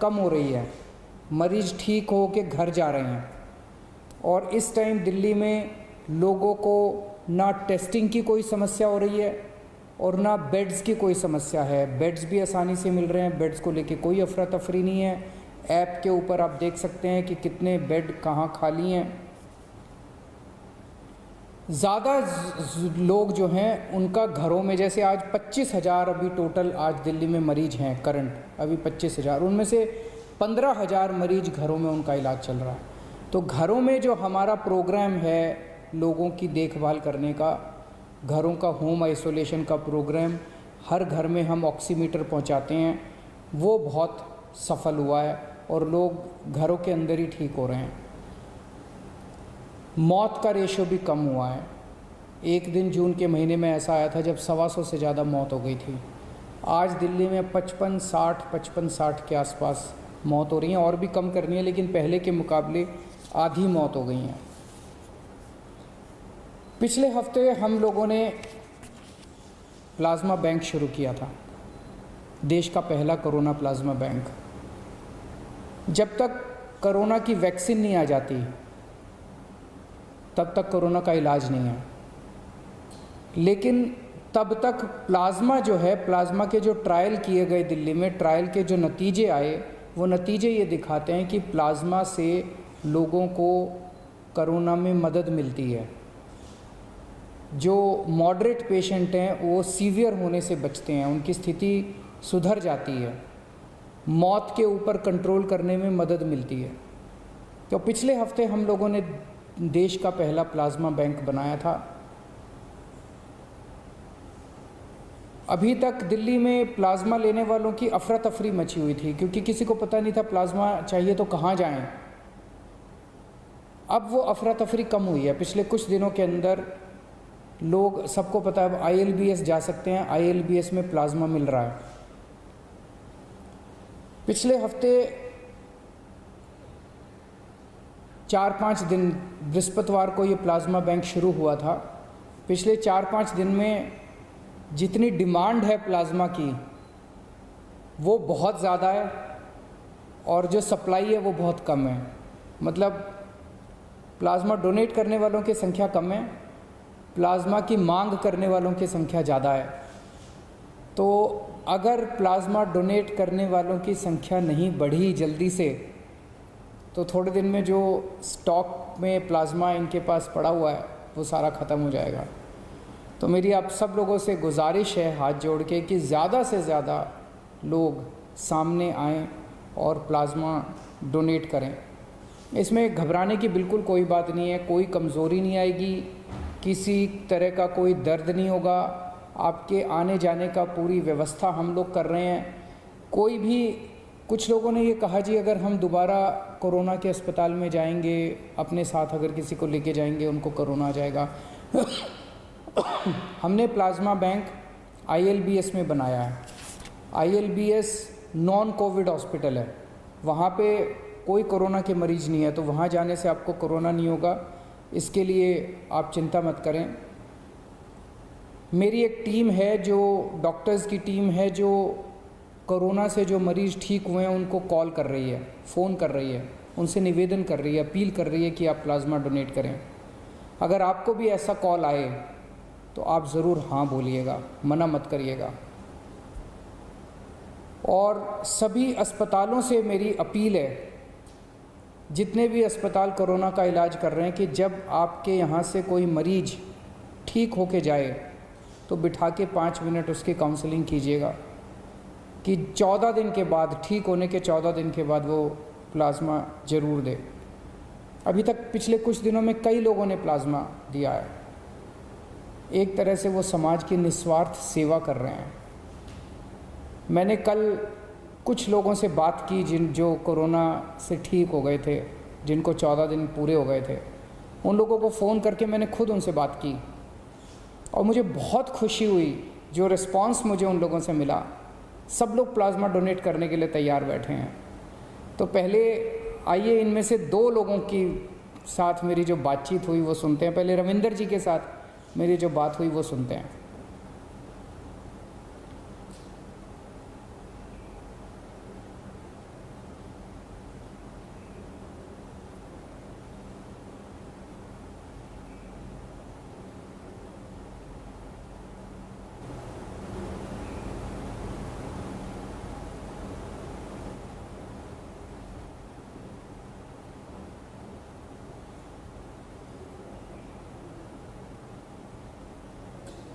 कम हो रही है, मरीज़ ठीक हो के घर जा रहे हैं। और इस टाइम दिल्ली में लोगों को ना टेस्टिंग की कोई समस्या हो रही है और ना बेड्स की कोई समस्या है। बेड्स भी आसानी से मिल रहे हैं, बेड्स को लेके कोई अफरा तफरी नहीं है। ऐप के ऊपर आप देख सकते हैं कि कितने बेड कहाँ खाली हैं। ज़्यादा लोग जो हैं उनका घरों में, जैसे आज 25,000 अभी टोटल आज दिल्ली में मरीज हैं करंट, अभी 25,000, उनमें से 15,000 मरीज घरों में उनका इलाज चल रहा है। तो घरों में जो हमारा प्रोग्राम है लोगों की देखभाल करने का, घरों का होम आइसोलेशन का प्रोग्राम, हर घर में हम ऑक्सीमीटर पहुंचाते हैं, वो बहुत सफल हुआ है और लोग घरों के अंदर ही ठीक हो रहे हैं। मौत का रेशो भी कम हुआ है। एक दिन जून के महीने में ऐसा आया था जब 125 से ज़्यादा मौत हो गई थी। आज दिल्ली में 55-60 के आसपास मौत हो रही हैं, और भी कम करनी है, लेकिन पहले के मुकाबले आधी मौत हो गई हैं। पिछले हफ्ते हम लोगों ने प्लाज्मा बैंक शुरू किया था, देश का पहला कोरोना प्लाज्मा बैंक। जब तक कोरोना की वैक्सीन नहीं आ जाती तब तक कोरोना का इलाज नहीं है, लेकिन तब तक प्लाज्मा जो है, प्लाज्मा के जो ट्रायल किए गए दिल्ली में, ट्रायल के जो नतीजे आए, वो नतीजे ये दिखाते हैं कि प्लाज्मा से लोगों को कोरोना में मदद मिलती है। जो मॉडरेट पेशेंट हैं वो सीवियर होने से बचते हैं, उनकी स्थिति सुधर जाती है, मौत के ऊपर कंट्रोल करने में मदद मिलती है। तो पिछले हफ्ते हम लोगों ने देश का पहला प्लाज्मा बैंक बनाया था। अभी तक दिल्ली में प्लाज्मा लेने वालों की अफरा तफरी मची हुई थी, क्योंकि किसी को पता नहीं था प्लाज्मा चाहिए तो कहाँ जाएं। अब वो अफरा तफरी कम हुई है। पिछले कुछ दिनों के अंदर लोग, सबको पता है, ILBS जा सकते हैं, ILBS में प्लाज्मा मिल रहा है। पिछले हफ्ते 4-5 दिन, बृहस्पतिवार को ये प्लाज्मा बैंक शुरू हुआ था। पिछले 4-5 दिन में जितनी डिमांड है प्लाज्मा की वो बहुत ज़्यादा है, और जो सप्लाई है वो बहुत कम है। मतलब प्लाज्मा डोनेट करने वालों की संख्या कम है, प्लाज्मा की मांग करने वालों की संख्या ज़्यादा है। तो अगर प्लाज्मा डोनेट करने वालों की संख्या नहीं बढ़ी जल्दी से, तो थोड़े दिन में जो स्टॉक में प्लाज्मा इनके पास पड़ा हुआ है वो सारा ख़त्म हो जाएगा। तो मेरी आप सब लोगों से गुजारिश है हाथ जोड़ के कि ज़्यादा से ज़्यादा लोग सामने आएँ और प्लाज्मा डोनेट करें। इसमें घबराने की बिल्कुल कोई बात नहीं है, कोई कमज़ोरी नहीं आएगी, किसी तरह का कोई दर्द नहीं होगा। आपके आने जाने का पूरी व्यवस्था हम लोग कर रहे हैं। कोई भी, कुछ लोगों ने ये कहा जी अगर हम दोबारा कोरोना के अस्पताल में जाएंगे, अपने साथ अगर किसी को लेके जाएंगे उनको कोरोना आ जाएगा। हमने प्लाज्मा बैंक ILBS में बनाया है। ILBS नॉन कोविड हॉस्पिटल है, वहाँ पे कोई कोरोना के मरीज़ नहीं है, तो वहाँ जाने से आपको कोरोना नहीं होगा, इसके लिए आप चिंता मत करें। मेरी एक टीम है, जो डॉक्टर्स की टीम है, जो कोरोना से जो मरीज़ ठीक हुए हैं उनको कॉल कर रही है, फ़ोन कर रही है, उनसे निवेदन कर रही है, अपील कर रही है कि आप प्लाज्मा डोनेट करें। अगर आपको भी ऐसा कॉल आए तो आप ज़रूर हाँ बोलिएगा, मना मत करिएगा। और सभी अस्पतालों से मेरी अपील है, जितने भी अस्पताल कोरोना का इलाज कर रहे हैं, कि जब आपके यहाँ से कोई मरीज़ ठीक होके जाए तो बिठा के 5 मिनट उसकी काउंसलिंग कीजिएगा कि 14 दिन के बाद, ठीक होने के 14 दिन के बाद वो प्लाज्मा ज़रूर दे। अभी तक पिछले कुछ दिनों में कई लोगों ने प्लाज्मा दिया है। एक तरह से वो समाज की निस्वार्थ सेवा कर रहे हैं। मैंने कल कुछ लोगों से बात की जो कोरोना से ठीक हो गए थे, जिनको 14 दिन पूरे हो गए थे, उन लोगों को फ़ोन करके मैंने खुद उनसे बात की और मुझे बहुत खुशी हुई जो रिस्पांस मुझे उन लोगों से मिला। सब लोग प्लाज्मा डोनेट करने के लिए तैयार बैठे हैं। तो पहले आइए इनमें से 2 लोगों की साथ मेरी जो बातचीत हुई वो सुनते हैं। पहले रविंदर जी के साथ मेरी जो बात हुई वो सुनते हैं।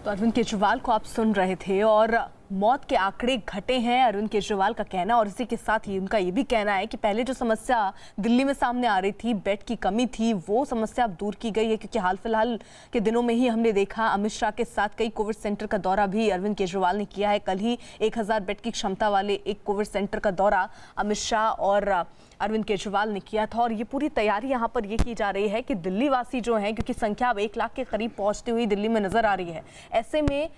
तो अरविंद केजरीवाल को आप सुन रहे थे और मौत के आंकड़े घटे हैं, अरविंद केजरीवाल का कहना। और इसी के साथ ही उनका ये भी कहना है कि पहले जो समस्या दिल्ली में सामने आ रही थी, बेड की कमी थी, वो समस्या अब दूर की गई है। क्योंकि हाल फिलहाल के दिनों में ही हमने देखा अमित शाह के साथ कई कोविड सेंटर का दौरा भी अरविंद केजरीवाल ने किया है। कल ही 1000 बेड की क्षमता वाले एक कोविड सेंटर का दौरा अमित शाह और अरविंद केजरीवाल ने किया था। और ये पूरी तैयारी यहाँ पर ये की जा रही है कि दिल्ली वासी जो हैं, क्योंकि संख्या अब 1 लाख के करीब पहुँचती हुई दिल्ली में नजर आ रही है, ऐसे में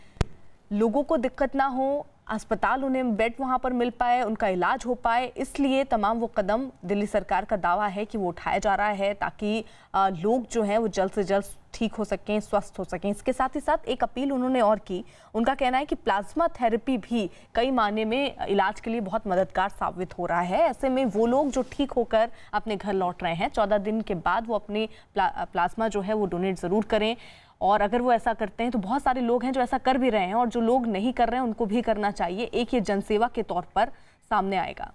लोगों को दिक्कत ना हो, अस्पताल उन्हें बेड वहां पर मिल पाए, उनका इलाज हो पाए, इसलिए तमाम वो कदम दिल्ली सरकार का दावा है कि वो उठाया जा रहा है ताकि लोग जो हैं वो जल्द से जल्द ठीक हो सकें, स्वस्थ हो सकें। इसके साथ ही साथ एक अपील उन्होंने और की। उनका कहना है कि प्लाज्मा थेरेपी भी कई मायने में इलाज के लिए बहुत मददगार साबित हो रहा है। ऐसे में वो लोग जो ठीक होकर अपने घर लौट रहे हैं, 14 दिन के बाद वो अपने प्लाज्मा जो है वो डोनेट ज़रूर करें। और अगर वो ऐसा करते हैं तो बहुत सारे लोग हैं जो ऐसा कर भी रहे हैं, और जो लोग नहीं कर रहे हैं उनको भी करना चाहिए। एक ये जनसेवा के तौर पर सामने आएगा।